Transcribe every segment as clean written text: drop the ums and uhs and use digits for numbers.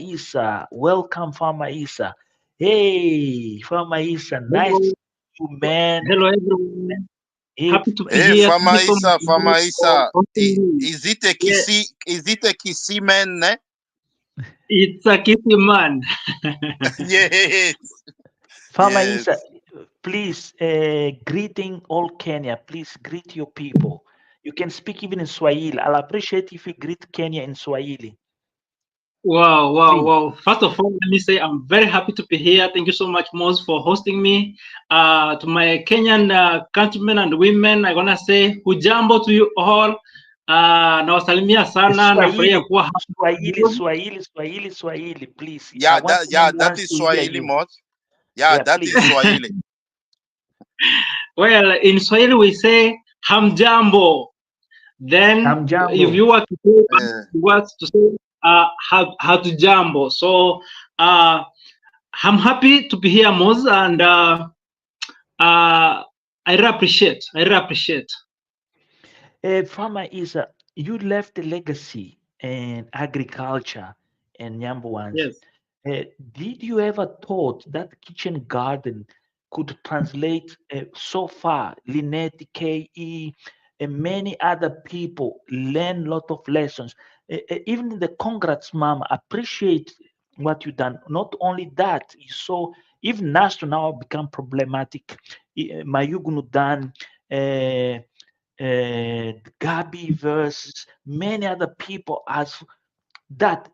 Isa. Welcome, Farmer Isa. Hey, Farmer Isa, nice to Hello, see you, man. hello everyone. Hey, Happy to be Hey, here. Thank you so much, Famaisa, Mo, for Famaisa. hosting me. Is it a Yeah, Kisi? Is it a Kisi man? Ne? it's a Kitty man. Yes, Farmer Isa, yes. please greeting all Kenya. Please greet your people. You can speak even in Swahili. I'll appreciate if you greet Kenya in Swahili. Wow, wow, Please. wow. First of all, let me say I'm very happy to be here. Thank you so much, Mos, for hosting me. To my Kenyan countrymen and women, I'm gonna say hujambo to you all. Nawasalimia sana, nafurahia Swahili, kuwa hapa. Swahili, please. I Yeah, want that yeah, someone who that wants is to hear Swahili, you. Mos. Yeah, Yeah, that is please. Swahili. Well, in Swahili we say hamjambo. Then, if Hamjambo. you were to say Uh, words to say how to jumbo. So uh, I'm happy to be here, Moz, and I really appreciate. I really appreciate. Farmer Isa, you left a legacy in agriculture and number ones. Yes. Did you ever thought that kitchen garden could translate so far? Lynette, KE, and many other people learn lot of lessons. Even the congrats, mom, appreciate what you done. Not only that, you saw even Nasto now become problematic. Mayugunu done. Gabi versus many other people as that.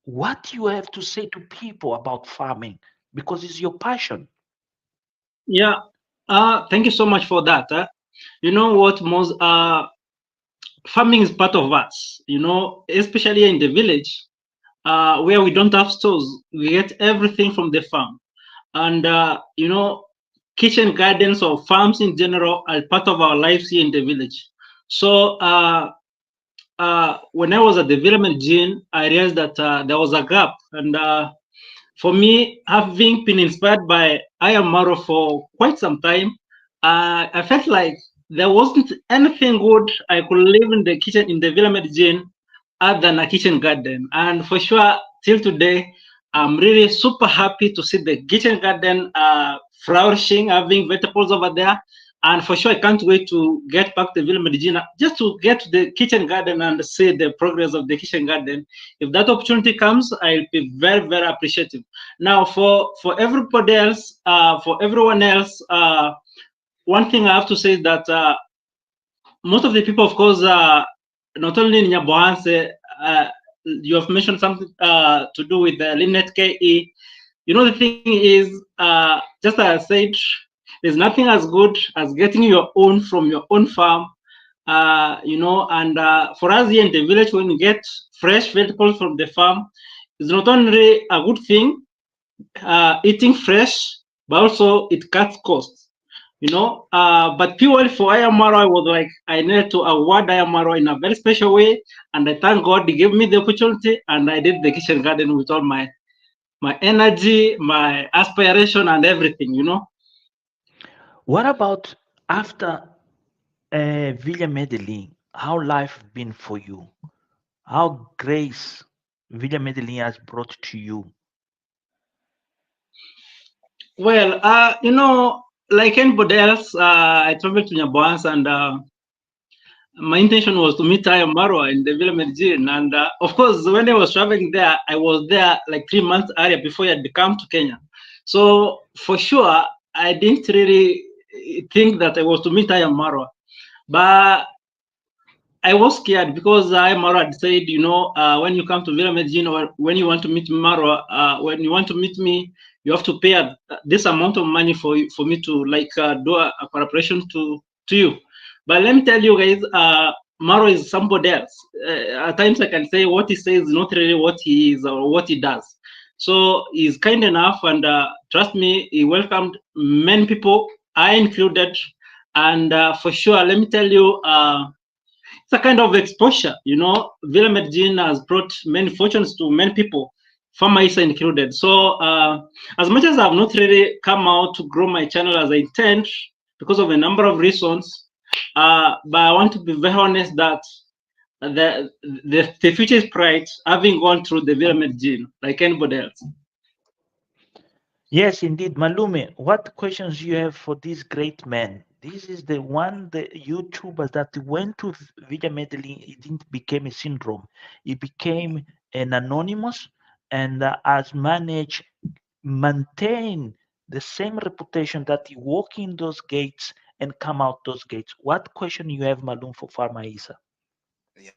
What you have to say to people about farming because it's your passion. Yeah. Thank you so much for that. You know what, Moz? Farming is part of us. You know, especially in the village, where we don't have stores, we get everything from the farm. And you know, kitchen gardens or farms in general are part of our lives here in the village. So when I was at the Villa Medellin, I realized that there was a gap. And for me, having been inspired by I Am Maro for quite some time, I felt like there wasn't anything good I could live in the kitchen in the Villa Medellin other than a kitchen garden. And for sure, till today, I'm really super happy to see the kitchen garden flourishing, having vegetables over there. And for sure, I can't wait to get back to Villa Medellin just to get to the kitchen garden and see the progress of the kitchen garden. If that opportunity comes, I'll be very, very appreciative. Now, for everybody else, for everyone else, one thing I have to say is that most of the people, of course, not only in Nyabohanse, you have mentioned something to do with the Linet KE. You know, the thing is, just as I said, there's nothing as good as getting your own from your own farm. You know, and for us here in the village, when you get fresh vegetables from the farm, it's not only a good thing, eating fresh, but also it cuts costs. You know, but purely for Ayamaro, I was like, I needed to award Ayamaro in a very special way, and I thank God he gave me the opportunity, and I did the kitchen garden with all my energy, my aspiration, and everything. You know. What about after Villa Medellin? How life been for you? How grace Villa Medellin has brought to you? Well, you know, like anybody else, I traveled to Nyaboans and my intention was to meet I Marwa in the Villa Medellin. And of course, when I was traveling there, I was there like 3 months earlier before I had come to Kenya. So for sure, I didn't really think that I was to meet I Marwa. But I was scared because I Marwa had said, you know, when you come to Villa Medellin or when you want to meet Marwa, when you want to meet me, you have to pay this amount of money for me to like do a cooperation to you. But let me tell you guys, Marwa is somebody else. At times I can say what he says is not really what he is or what he does. So he's kind enough, and trust me, he welcomed many people, I included. And for sure, let me tell you. It's a kind of exposure. You know, Villa Medellin has brought many fortunes to many people, Farmer Isa included. So, as much as I've not really come out to grow my channel as I intend because of a number of reasons, but I want to be very honest that the future is bright, having gone through the Villa Medellin like anybody else. Yes, indeed. Malume, what questions you have for this great man? This is the YouTuber that went to Villa Medellin. It didn't become a syndrome. It became an anonymous and has managed maintain the same reputation that he walk in those gates and come out those gates. What question you have, Malum, for Farmer Isa? Yeah.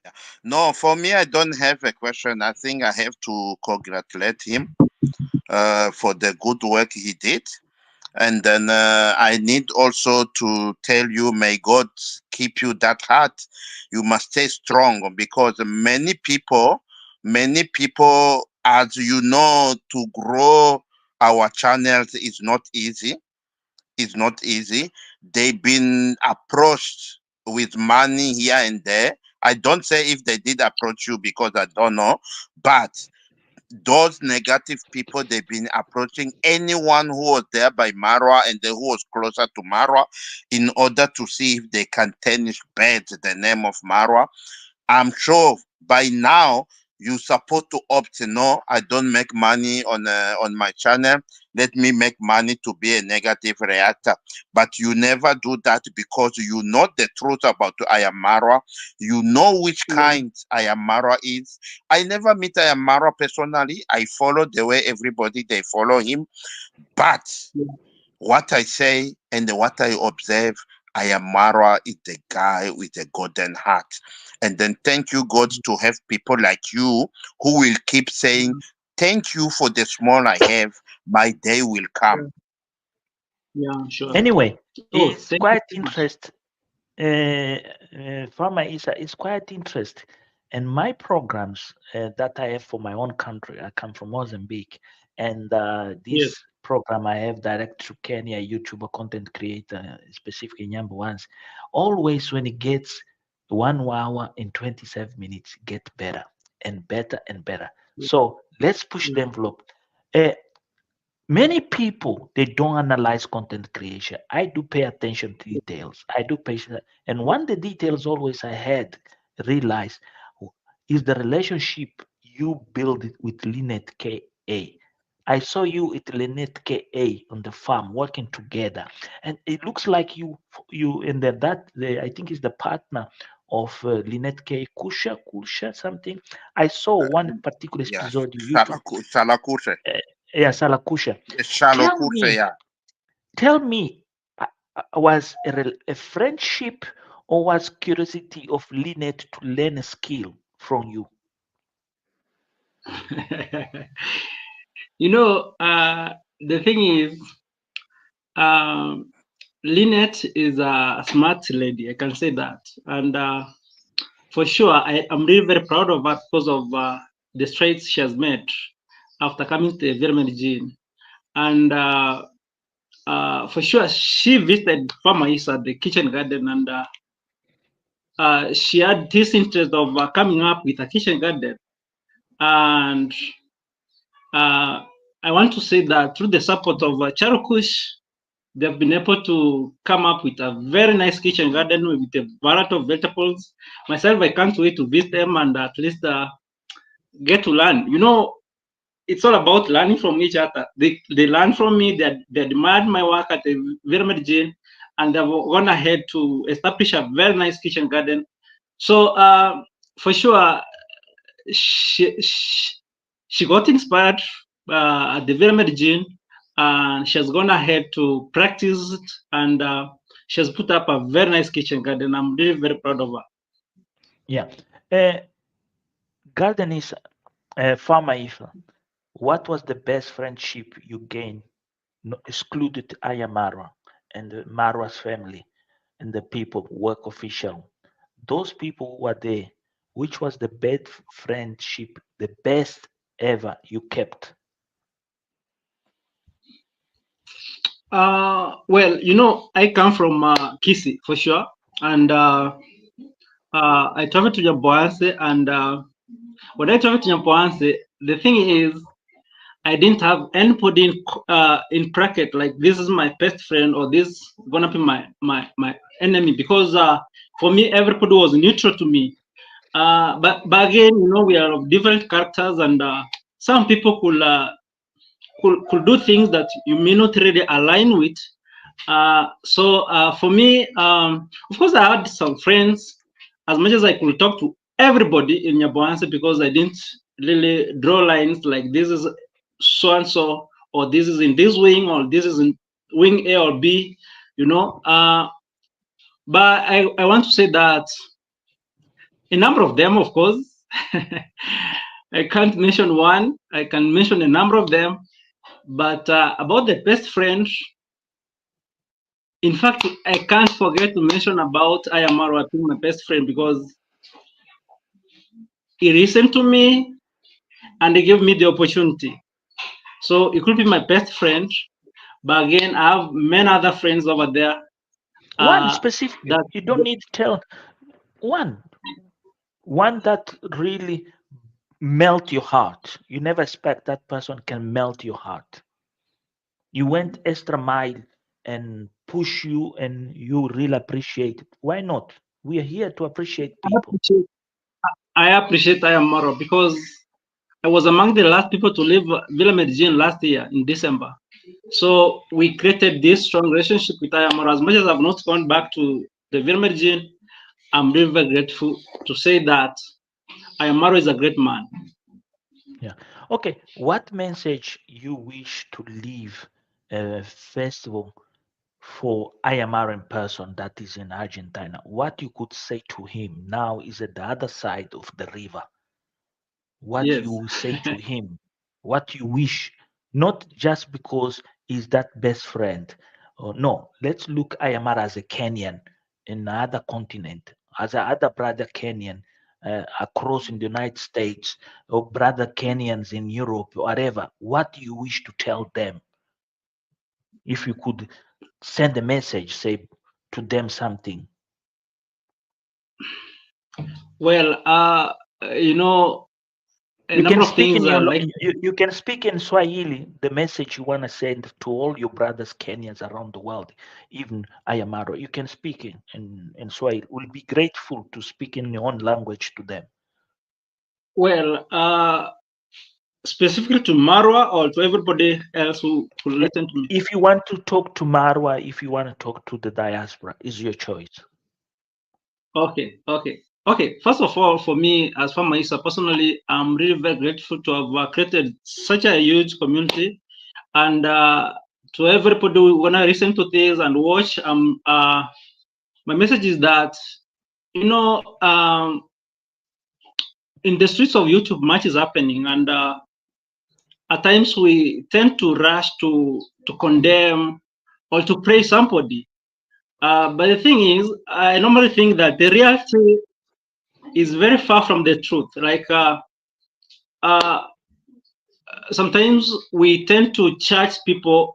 No, for me, I don't have a question. I think I have to congratulate him for the good work he did. And then I need also to tell you, may God keep you that heart. You must stay strong because many people, as you know, to grow our channels is not easy. It's not easy. They've been approached with money here and there. I don't say if they did approach you because I don't know, but those negative people, they've been approaching anyone who was there by Marwa and who was closer to Marwa in order to see if they can tarnish bad the name of Marwa. I'm sure by now you supposed to opt no. I don't make money on my channel. Let me make money to be a negative reactor. But you never do that because you know the truth about Ayamara. You know which Yeah, kind Ayamara is. I never meet Ayamara personally. I follow the way everybody they follow him. But yeah, what I say and what I observe, Ayamara is the guy with a golden heart. And then thank you, God, to have people like you who will keep saying, thank you for the small I have. My day will come. yeah, yeah, sure. Anyway, Oh, it's thank you quite so much. interesting. Farmer Isa is quite interesting. And my programs that I have for my own country, I come from Mozambique, and Yes. this program I have direct to Kenya, YouTuber content creator, specifically number ones, always when it gets 1 hour and 27 minutes, get better and better and better. Yeah, So let's push yeah, the envelope. Uh, Many people they don't analyze content creation. I do pay attention to details. I do pay, and one of the details always I had realized is the relationship you build it with Lynette KA. I saw you with Lynette KA on the farm working together, and it looks like you and I think is the partner of Lynette K. Kusha something. I saw one particular Yes. episode in YouTube. Salakushe. Uh, yeah, Salakusha. Yes, Tell Shalokushe, me, yeah. tell me, was a friendship or was curiosity of Lynette to learn a skill from you? You know, the thing is, um, Lynette is a smart lady. I can say that, and for sure, I'm really very proud of her because of the strides she has made after coming to the environment gene. And for sure, she visited Farmer Isa at the kitchen garden, and she had this interest of coming up with a kitchen garden. And uh, I want to say that through the support of Charukush, they've been able to come up with a very nice kitchen garden with a variety of vegetables. Myself, I can't wait to visit them and at least get to learn. You know, it's all about learning from each other. They learn from me. They admired my work at the Pyramid Gym, and they've gone ahead to establish a very nice kitchen garden. So for sure, she she got inspired at the Pyramid Gym, and she has gone ahead to practice it, and she has put up a very nice kitchen garden. I'm really very proud of her. Yeah. Garden is Farmer Ifa. What was the best friendship you gained, excluded Ayamara and Marwa's family and the people, work official? Those people who were there, which was the best friendship, the best ever you kept? Well, you know, I come from Kisi for sure, and I traveled to Nyamboanse, and when I traveled to Nyamboanse, the thing is, I didn't have anybody in bracket like this is my best friend or this is gonna be my enemy because for me everybody was neutral to me. But again, we are of different characters, and some people could do things that you may not really align with. So for me, of course, I had some friends. As much as I could talk to everybody in Nyaboanse, because I didn't really draw lines like this is so and so, or this is in this wing, or this is in wing A or B, you know. But I want to say that a number of them, of course, I can't mention one. I can mention a number of them. But about the best friend, in fact, I can't forget to mention about Ayamaro, I think my best friend, because he listened to me and he gave me the opportunity. So it could be my best friend, but again, I have many other friends over there. One specific. That You don't need to tell one. One that really melt your heart. You never expect that person can melt your heart. You went extra mile and push you, and you really appreciate it. Why not? We are here to appreciate people. I appreciate Ayamaro because I was among the last people to leave Villa Medellin last year in December. So we created this strong relationship with Ayamaro. As much as I've not gone back to the Villa Medellin, I'm really very grateful to say that Ayamaro is a great man. Yeah. Okay. What message you wish to leave festival for Ayamaran person that is in Argentina? What you could say to him now is at the other side of the river. What you Yes. will say to him, what you wish, not just because he's that best friend. Oh, no, let's look Ayamara as a Kenyan in another continent, as a other brother Kenyan across in the United States, or brother Kenyans in Europe, whatever. What do you wish to tell them? If you could send a message, say to them something. Well, a You can number of speak things in your like you can speak in Swahili the message you want to send to all your brothers Kenyans around the world, even Ayamaro. You can speak in Swahili. We'll be grateful to speak in your own language to them. well, specifically to Marwa or to everybody else who will listen to me. If you want to talk to Marwa, if you want to talk to the diaspora, is your choice. Okay. First of all, for me as Farmaisa personally, I'm really very grateful to have created such a huge community, and to everybody who wanna listen to this and watch. My message is that in the streets of YouTube, much is happening, and at times we tend to rush to condemn or to praise somebody. But the thing is, I normally think that the reality is very far from the truth. Like uh, sometimes we tend to judge people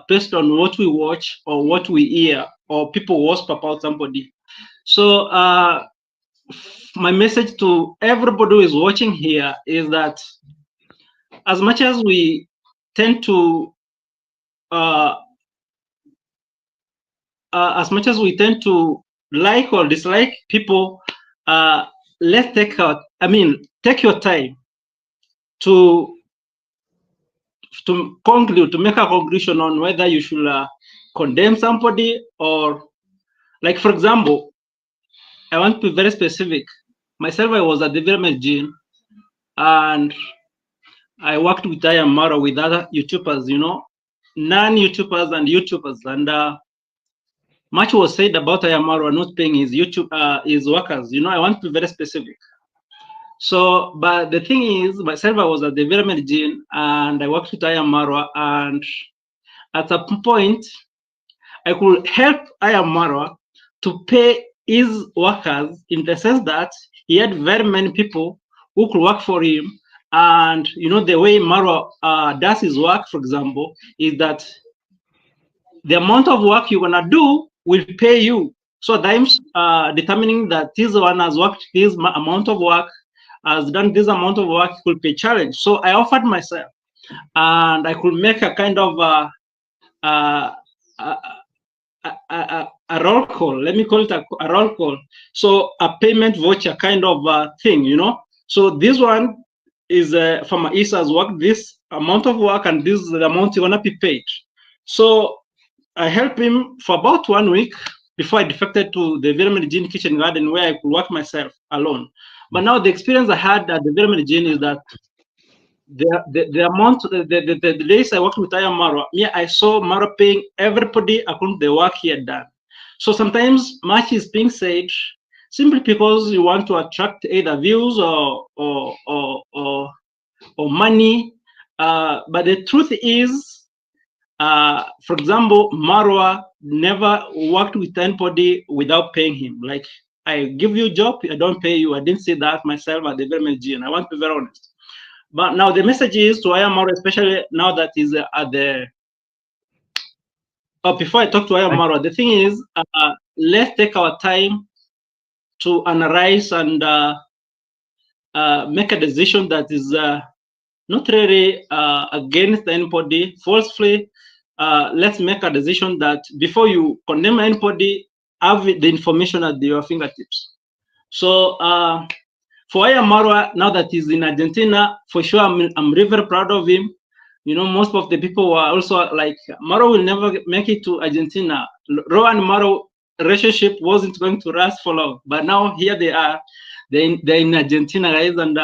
based on what we watch or what we hear, or people whisper about somebody. So my message to everybody who is watching here is that as much as we tend to uh, like or dislike people, let's take your time to to make a conclusion on whether you should condemn somebody, or, like, for example, I want to be very specific. Myself, I was at the development gene, and I worked with Mara with other YouTubers, non-YouTubers and YouTubers, and much was said about Ayamaro not paying his workers. I want to be very specific. So, but the thing is, myself, I was at the development gene, and I worked with Ayamaro, and at a point, I could help Ayamaro to pay his workers, in the sense that he had very many people who could work for him. And the way Marwa does his work, for example, is that the amount of work you're gonna do will pay you. So times determining that this one has worked this amount of work, has done this amount of work, could be a challenge. So I offered myself, and I could make a kind of uh, a roll call. Let me call it a roll call. So a payment voucher kind of thing, you know. So this one is from Isa's work, this amount of work, and this is the amount you're gonna be paid. So I helped him for about 1 week before I defected to the Villa Medellin kitchen garden where I could work myself alone. But now the experience I had at the Villa Medellin is that the amount the days I worked with Marwa, me I saw Marwa paying everybody according to the work he had done. So sometimes much is being said simply because you want to attract either views or money. But the truth is, for example, Marwa never worked with anybody without paying him. Like, I give you a job, I don't pay you. I didn't say that myself at the very beginning. I want to be very honest. But now the message is to Ayamaro, especially now that is at the. Before I talk to Ayamaro, the thing is, let's take our time to analyze and make a decision that is not really against anybody falsely. Let's make a decision that before you condemn anybody, have the information at your fingertips. So for Marwa, now that he's in Argentina, for sure, I'm really very proud of him. You know, most of the people were also like, Marwa will never make it to Argentina. Ro and Marwa relationship wasn't going to last for long, but now here they are. They're in Argentina, guys, and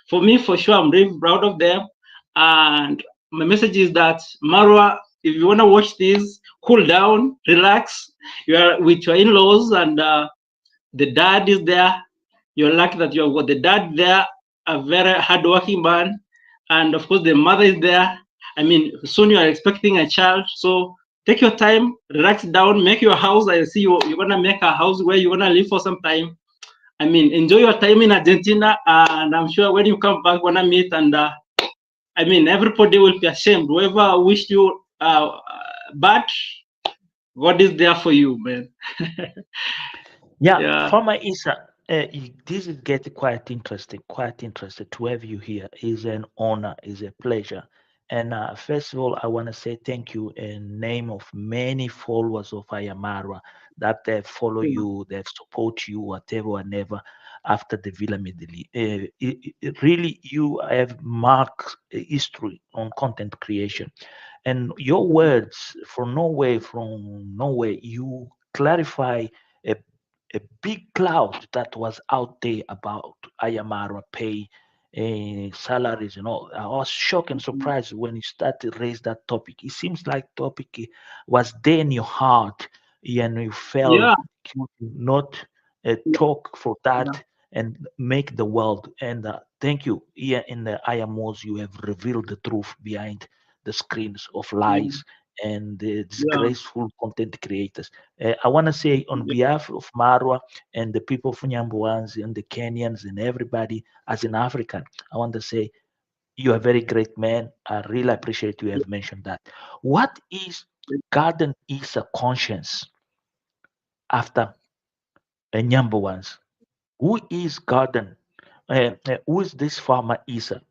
for me, for sure, I'm really proud of them. And my message is that Marwa, if you want to watch this, cool down, relax. You are with your in-laws, and the dad is there. You're lucky that you've got the dad there, a very hardworking man, and of course the mother is there. I mean, soon you are expecting a child, so take your time, relax down, make your house. I see you're gonna make a house where you're gonna live for some time. I mean, enjoy your time in Argentina, and I'm sure when you come back, we're gonna meet. And I mean, everybody will be ashamed. Whoever wished you bad, God is there for you, man. Yeah, Yeah, Farmer Isa, this is getting quite interesting. Quite interesting to have you here. Is an honor, is a pleasure. And first of all, I want to say thank you in name of many followers of Ayamara that they follow yeah, you, they support you, whatever, whenever after the Villa Medellin. Really, you have marked history on content creation, and your words from Norway, you clarify a a big cloud that was out there about Ayamara pay salaries. I was shocked and surprised when you started to raise that topic. It seems like topic was there in your heart, and you felt yeah, you could not talk for yeah, that and make the world. And thank you. Here in the IMOs, you have revealed the truth behind the screens of yeah, lies and the yeah, disgraceful content creators. I want to say on yeah. behalf of Marwa and the people of Nyambuans and the Kenyans and everybody as an African, I want to say you are a very great man. I really appreciate you have mentioned that. What is garden is a conscience after a Nyambuans? Who is garden? Who is this farmer Isa?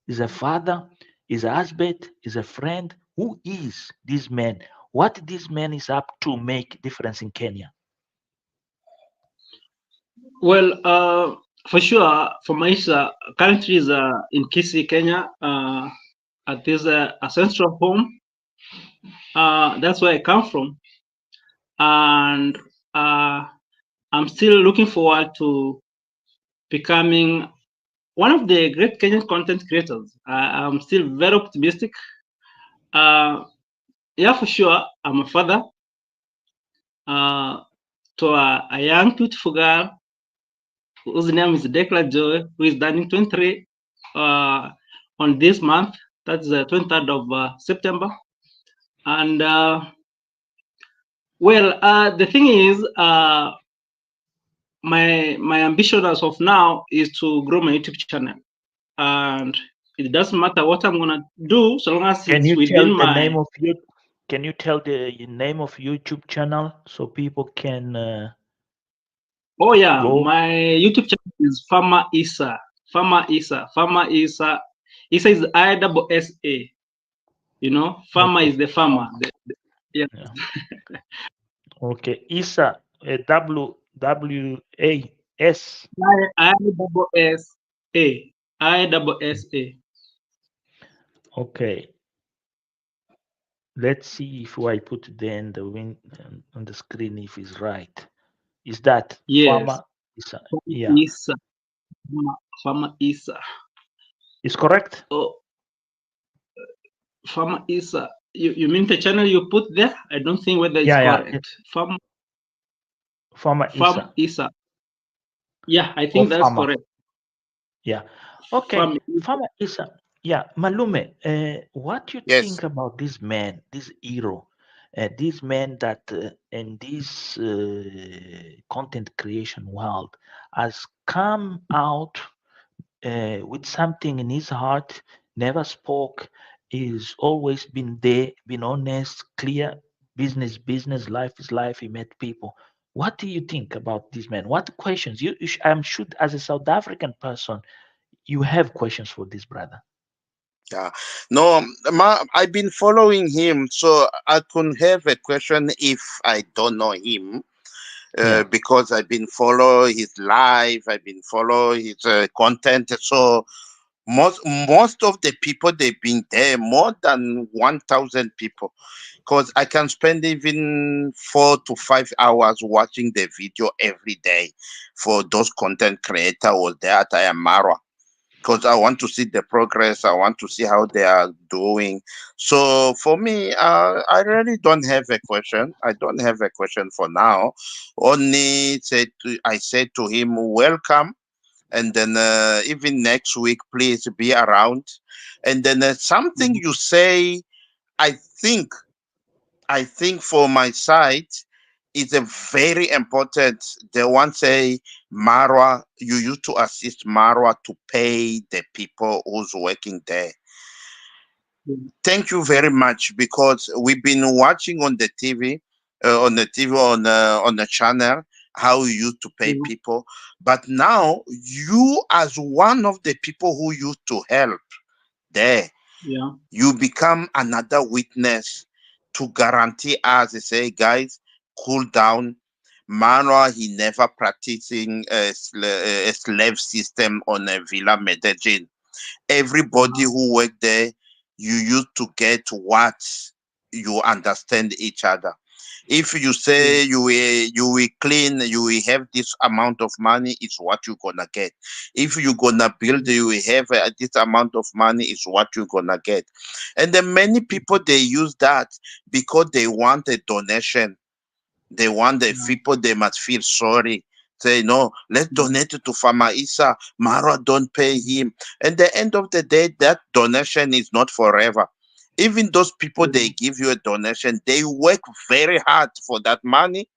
Is a father? Is a husband? Is a friend? Who is this man? What this man is up to make difference in Kenya? Well, for sure, for Maisha, currently is in Kisii, Kenya, at this ancestral home. That's where I come from, and I'm still looking forward to becoming one of the great Kenyan content creators. I'm still very optimistic. Uh, yeah, for sure, I'm a father uh, to a young, beautiful girl whose name is Declan Joy, who is turning 23 on this month. That's the 23rd of September. And the thing is, my ambition as of now is to grow my YouTube channel, and it doesn't matter what I'm gonna do so long as Can it's you tell within the my. name of your Can you tell the name of YouTube channel so people can Oh yeah, go? my YouTube channel is Farmer Isa. Farmer Isa. Farmer Isa. Isa is ISSA. You know, farmer Okay. is the farmer. Um, Yeah. yeah. Okay, Isa, WWAS. I double S A. I double S A. Okay, let's see if I put then the win on the screen if it's right. Is that Yes. Farmer Isa? Farmer Yeah, Isa. Farmer Isa. is correct? Oh, Farmer Isa. You mean the channel you put there? I don't think whether it's Yeah, yeah, correct. Farmer Farm Isa Isa. Yeah, I or think that's Farmer. correct. Yeah. Okay, Farm Isa. Farmer Isa. Yeah, Malume, what you Yes. think about this man, this hero, this man that in this content creation world has come out with something in his heart, never spoke, is always been there, been honest, clear, business, life is life. He met people. What do you think about this man? What questions I'm sure as a South African person, you have questions for this brother. Yeah. No, I've been following him, so I couldn't have a question if I don't know him. Yeah, Because I've been follow his live, I've been follow his content. So most of the people they've been there, more than 1,000 people. Because I can spend even 4 to 5 hours watching the video every day for those content creator was there at Marwa, because I want to see the progress. I want to see how they are doing. So for me, I really don't have a question. I don't have a question for now. Only I said to him, welcome. And then even next week, please be around. And then something Mhm. you say, I think I think for my side, it's a very important. They want say Marwa, you used to assist Marwa to pay the people who's working there. Yeah. Thank you very much because we've been watching on the channel how you used to pay Yeah. people, but now you as one of the people who used to help there, Yeah. you become another witness to guarantee us, say, guys, cool down. Manuel, he never practicing a slave system on a Villa Medellin. Everybody Uh-huh. who worked there, you used to get what you understand each other. If you Yeah. say you will clean, you will have this amount of money, it's what you're gonna get. If you're gonna build, you will have this amount of money, is what you're gonna get. And then many people they use that because they want a donation. They want the Yeah. people, they must feel sorry. Say, no, let's Yeah. donate it to Farmer Isa. Mara, don't pay him. And the end of the day, that donation is not forever. Even those people, they Yeah. give you a donation, they work very hard for that money.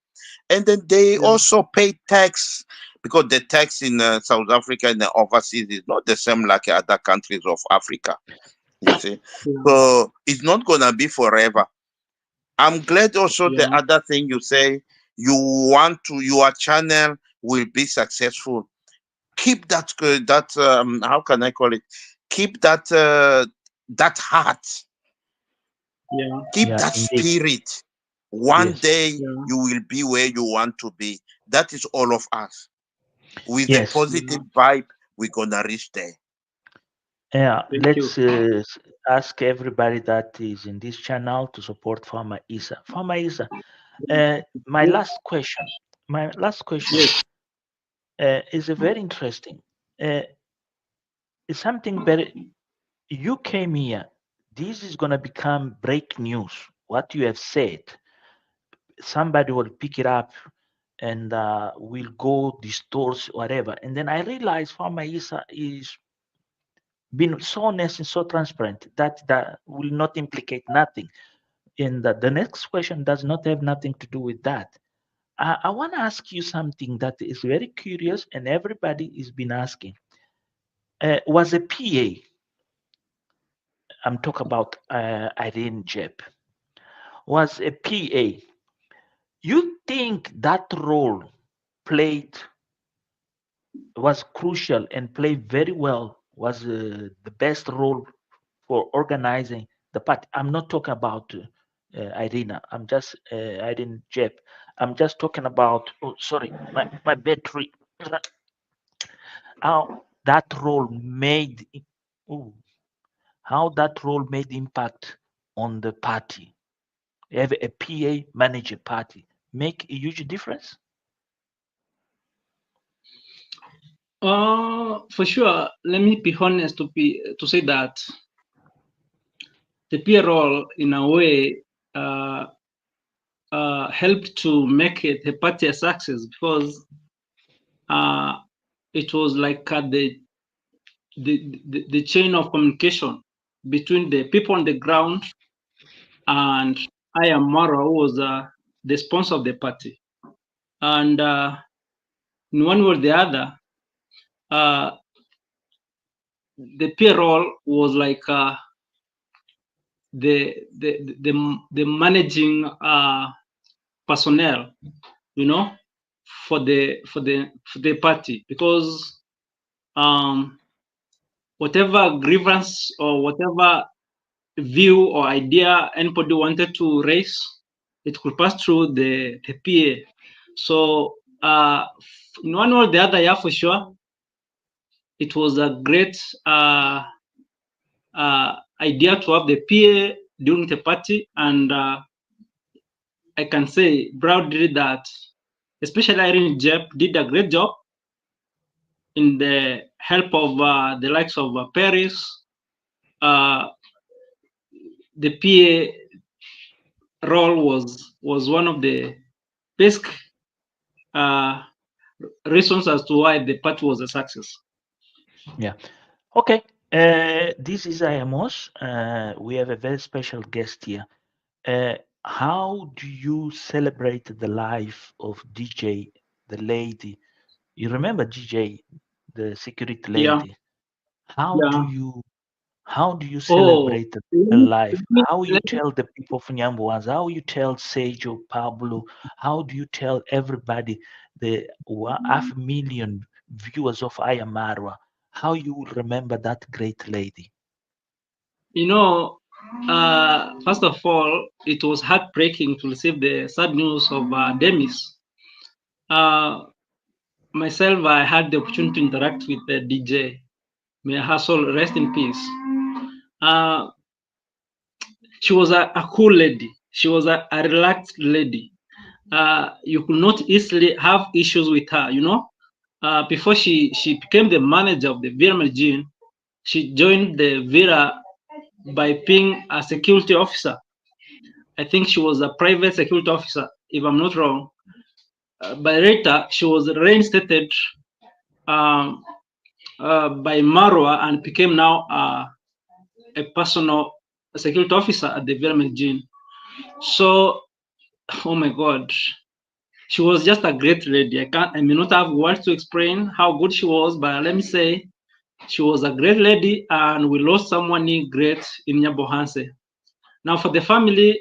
And then they Yeah. also pay tax because the tax in South Africa and the overseas is not the same like other countries of Africa. You see? Yeah. So it's not going to be forever. I'm glad also the Yeah. other thing you say, you want to your channel will be successful. Keep that how can I call it? Keep that heart. Yeah. Keep yeah, that indeed. spirit. One Yes, day Yeah. you will be where you want to be. That is all of us. With a yes. positive vibe, we're gonna reach there. Yeah, Thank you. let's ask everybody that is in this channel to support Farmer Isa. Farmer Isa, my Yes. last question. My last question Yes. is a very interesting. Uh, it's something very. You came here. This is gonna become break news. What you have said, somebody will pick it up and will go distorts whatever. And then I realized Farmer Isa is been so honest and so transparent that that will not implicate nothing. And the next question does not have nothing to do with that. I want to ask you something that is very curious and everybody has been asking. Was a PA, I'm talking about Irene Jeb, was a PA. You think that role played was crucial and played very well, was the best role for organizing the party? I'm not talking about Irina. I didn't Jeb. I'm just talking about. Oh, sorry, my battery. How that role made. Oh, how that role made impact on the party. Have a PA manage a party make a huge difference. For sure. Let me be honest to say that the peer role, in a way, helped to make it the party a success because uh, it was like the chain of communication between the people on the ground and I am Marwa, who was the sponsor of the party. And in one way or the other, uh, the peer role was like the managing personnel, you know, for the party because whatever grievance or whatever view or idea anybody wanted to raise, it could pass through the PA. So in one way or the other, yeah, for sure, it was a great idea to have the PA during the party, and I can say proudly that especially Irene Jep did a great job in the help of the likes of Paris, uh, the PA role was one of the best uh, reasons as to why the party was a success. Yeah. Okay. This is Ayamos. We have a very special guest here. How do you celebrate the life of DJ, the lady? You remember DJ, the security Yeah, lady? How do yeah. you how do you Oh, celebrate let the me, life? let me, How you let me, tell the people of Nyambuans? How you tell Sejo, Pablo? How do you tell everybody, the 500,000 viewers of Ayamarwa? How you will remember that great lady? you know, first of all, it was heartbreaking to receive the sad news of Demis. Uh, Myself, I had the opportunity to interact with the DJ. May her soul rest in peace. Uh, she was a cool lady. She was a relaxed lady. You could not easily have issues with her. Before she became the manager of the Villa Medellin, she joined the Villa by being a security officer. I think she was a private security officer, if I'm not wrong. But later, she was reinstated um, by Marwa and became now a personal security officer at the Villa Medellin. So, oh my God, she was just a great lady. I may not have words to explain how good she was, but let me say she was a great lady, and we lost someone great in Nyabohanse. Now, for the family,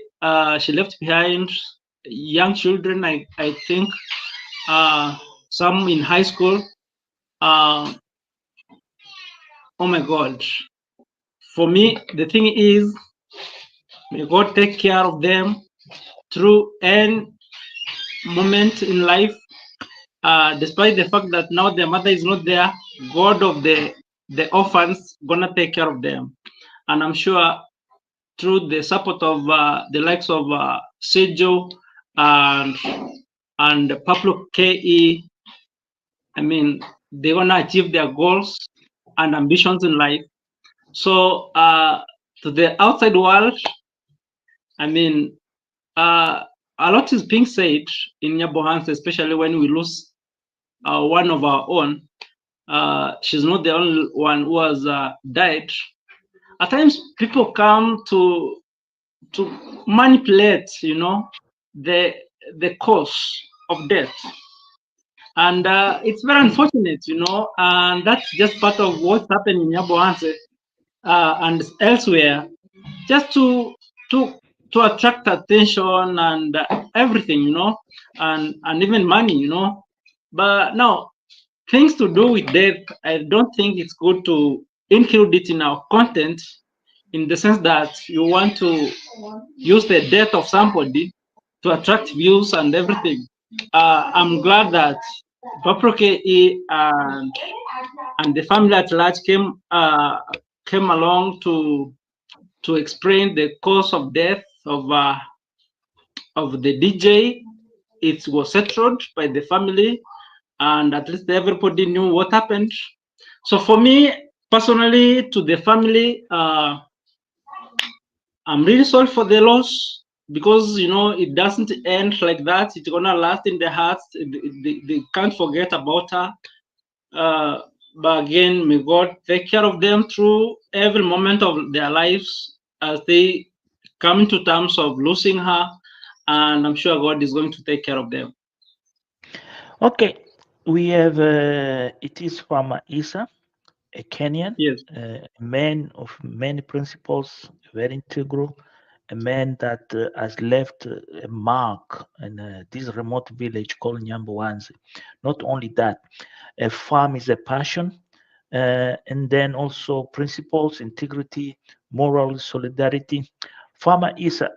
she left behind young children. I think some in high school. Uh, oh my God! For me, the thing is, may God take care of them through any moment in life. Despite the fact that now their mother is not there, God of the orphans gonna take care of them, and I'm sure through the support of the likes of Sejo and Pablo Ke, I mean they're gonna achieve their goals and ambitions in life. So to the outside world, I mean a lot is being said in Nyabohans, especially when we lose one of our own. She's not the only one who has died. At times, people come to manipulate, the cause of death, and it's very unfortunate, and that's just part of what's happening in Yabohanse and elsewhere, just to to attract attention and everything, and even money, But now, things to do with death, I don't think it's good to include it in our content in the sense that you want to use the death of somebody to attract views and everything. I'm glad that Paproke and the family at large came along to explain the cause of death of the DJ. It was settled by the family, and at least everybody knew what happened. So for me personally, to the family, I'm really sorry for the loss, because it doesn't end like that. It's gonna last in the hearts. They can't forget about her. Uh, but again, may God take care of them through every moment of their lives as they come into terms of losing her. And I'm sure God is going to take care of them. Okay, we have it is from Isa, a Kenyan, Yes. a man of many principles, very integral, a man that has left a mark in this remote village called Nyambuanzi. Not only that, a farm is a passion, and then also principles, integrity, moral solidarity. Farmer Isa,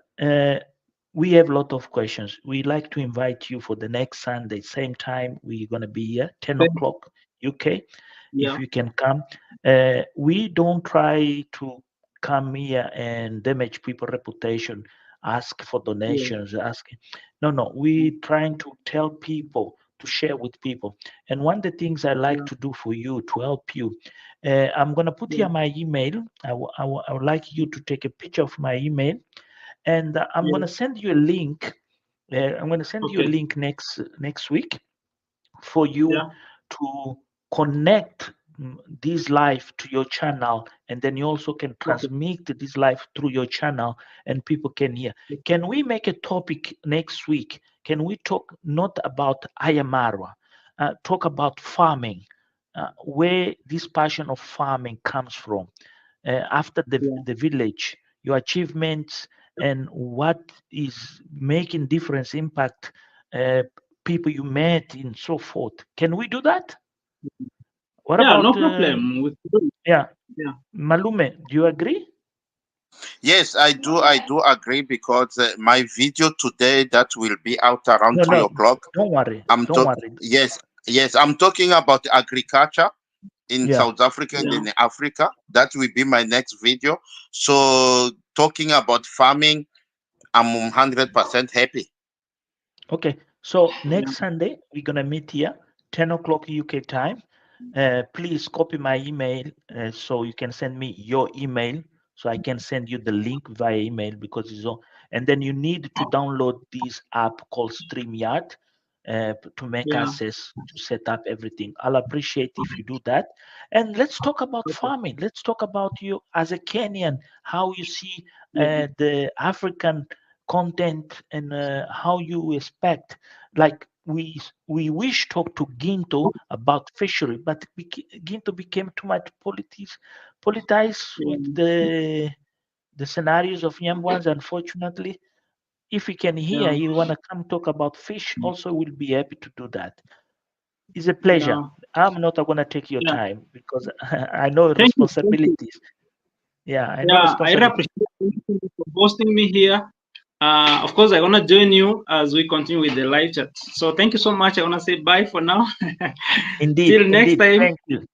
we have a lot of questions. We like to invite you for the next Sunday, same time. We're going to be here, 10 o'clock UK, if Yeah. you can come. We don't try to come here and damage people's reputation, ask for Yeah. donations, ask. No. We trying to tell people, to share with people. And one of the things I like Yeah. to do for you, to help you, I'm going to put Yeah. here my email. I would like you to take a picture of my email, and I'm going Yeah. to send you a link. I'm going to send you a Okay. link next week for you Yeah. to connect this live to your channel, and then you also can Okay. transmit this live through your channel, and people can hear. Can we make a topic next week? Can we talk not about Ayamarwa, talk about farming, where this passion of farming comes from, after Yeah. the village, your achievements, and what is making difference, impact, uh, people you met, and so forth. Can we do that? What Yeah. about No problem. yeah, Yeah. Malume? Do you agree? Yes, I do agree because my video today that will be out around No, 3 o'clock. don't worry, I'm don't talk. worry. Yes, I'm talking about agriculture in Yeah. South Africa and Yeah. in Africa. That will be my next video. So talking about farming, I'm 100% happy. Okay. So Yeah. next Sunday we're gonna meet here, 10 o'clock UK time. Please copy my email, so you can send me your email, so I can send you the link via email, because it's all. And then you need to download this app called StreamYard, to make Yeah. access to set up everything. I'll appreciate if you do that. And let's talk about Okay. farming. Let's talk about you as a Kenyan, how you see Yeah. the African content, and how you expect. Like we wish talk to Ginto about fishery, but Ginto became too much politicized with Yeah. the scenarios of young ones. Unfortunately, if he can hear, Yeah. he wanna come talk about fish. Also, will be happy to do that. It's a pleasure. Yeah. I'm not gonna take your Yeah. time, because I know Thank you. Thank you. responsibilities. Yeah, I know Yeah, I really responsibilities. appreciate you for hosting me here. Of course, I want to join you as we continue with the live chat. So thank you so much. I want to say bye for now. Indeed, Till next indeed. time. Thank you.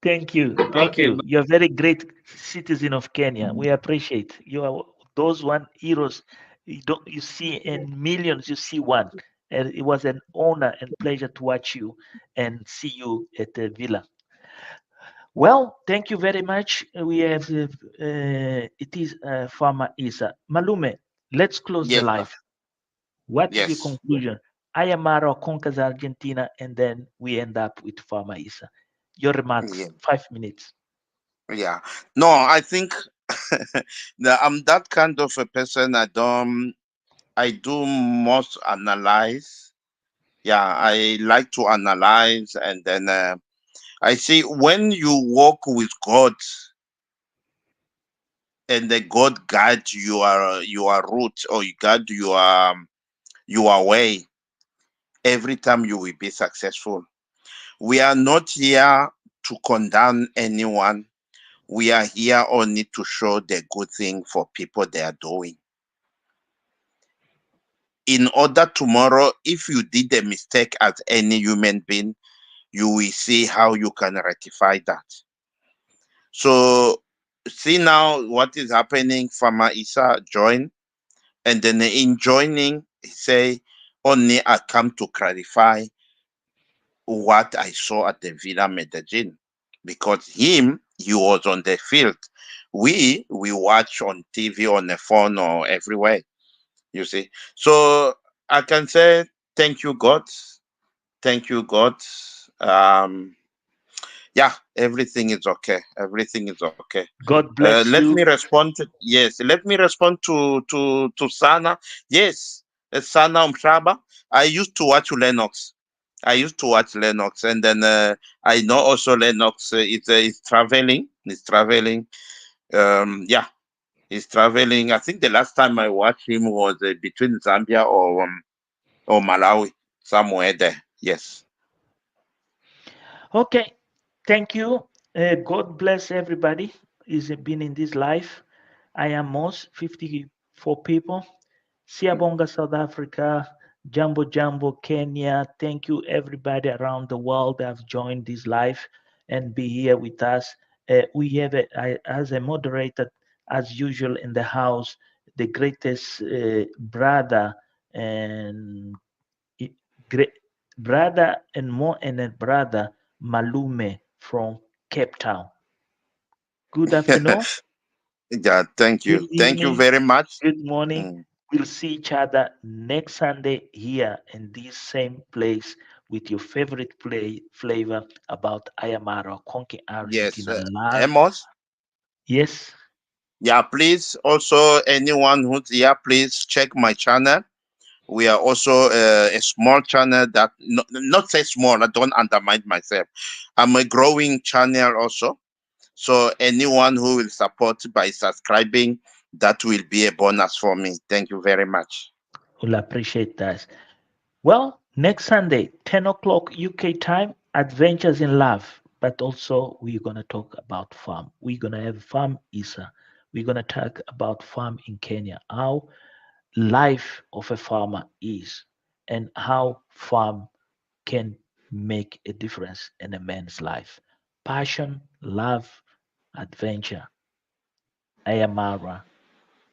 Thank you. Thank Okay. you. You're a very great citizen of Kenya. We appreciate you. Are those one heroes. You see in millions, you see one. And it was an honor and pleasure to watch you and see you at the villa. Well, thank you very much. We have it is Farmer Isa. Malume, let's close the Yes, sir. live. What is your Yes. conclusion? Ayamaro conquers Argentina, and then we end up with Farmer Isa. Your remarks, Yeah. 5 minutes. Yeah. No, I think I'm that kind of a person. I do most analyze. Yeah, I like to analyze, and then I see when you walk with God and the God guide your route, or you guide your way, every time you will be successful. We are not here to condemn anyone. We are here only to show the good thing for people they are doing. In order tomorrow, if you did a mistake as any human being, you will see how you can rectify that. So see now what is happening. Farmer Isa join, and then in joining, he say, only I come to clarify what I saw at the Villa Medellin. Because he was on the field. We watch on TV, on the phone, or everywhere. You see. So I can say thank you, God. Thank you, God. Um, yeah, everything is okay. Everything is okay. God bless Let me you. respond to, yes, let me respond to Sana. Yes, Sana Umshaba. I used to watch Lennox. I used to watch Lennox, and then I know also Lennox is traveling. He's traveling. Yeah, he's traveling. I think the last time I watched him was between Zambia or Malawi, somewhere there. Yes. Okay, thank you. God bless everybody who's been in this life. I am Mos, 54 people. Siabonga, South Africa. Jambo Jambo, Kenya. Thank you, everybody around the world that have joined this life and be here with us. We have, as a moderator, as usual in the house, the greatest brother and i- great brother and more and a brother Malume from Cape Town. Good afternoon, Yeah, thank good you. Thank you evening, very much. good morning. Mm. We'll see each other next Sunday here in this same place with your favorite flavor about Ayamara, Konki Yes, Argentina love. Amos. Yes, Yeah, please. Also, anyone who's here, please check my channel. We are also a small channel that not say small. I don't undermine myself. I'm a growing channel also. So anyone who will support by subscribing, that will be a bonus for me. Thank you very much. we'll appreciate that. Well, next Sunday, 10 o'clock UK time, Adventures in Love. But also, we're going to talk about farm. We're going to have Farm Isa. We're going to talk about farm in Kenya, how life of a farmer is, and how farm can make a difference in a man's life. Passion, love, adventure. Ayamara,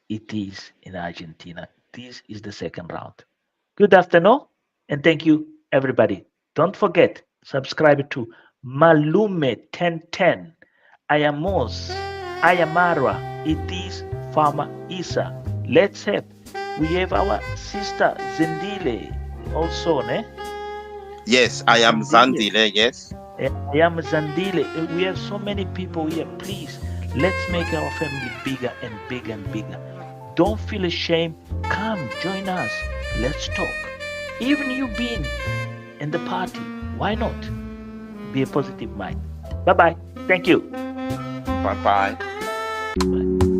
it is in Argentina. This is the second round. Good afternoon, and thank you, everybody. Don't forget, subscribe to Malume 1010. Ayamos, Ayamara, it is Farmer Isa. Let's have. We have our sister Zendile also, ne? Yes, I am Zendile. Zandile. Yes. I am Zandile. We have so many people here. Please, let's make our family bigger and bigger and bigger. Don't feel ashamed. Come, join us. Let's talk. Even you being in the party, why not? Be a positive mind. Bye bye. Thank you. Bye bye. Bye.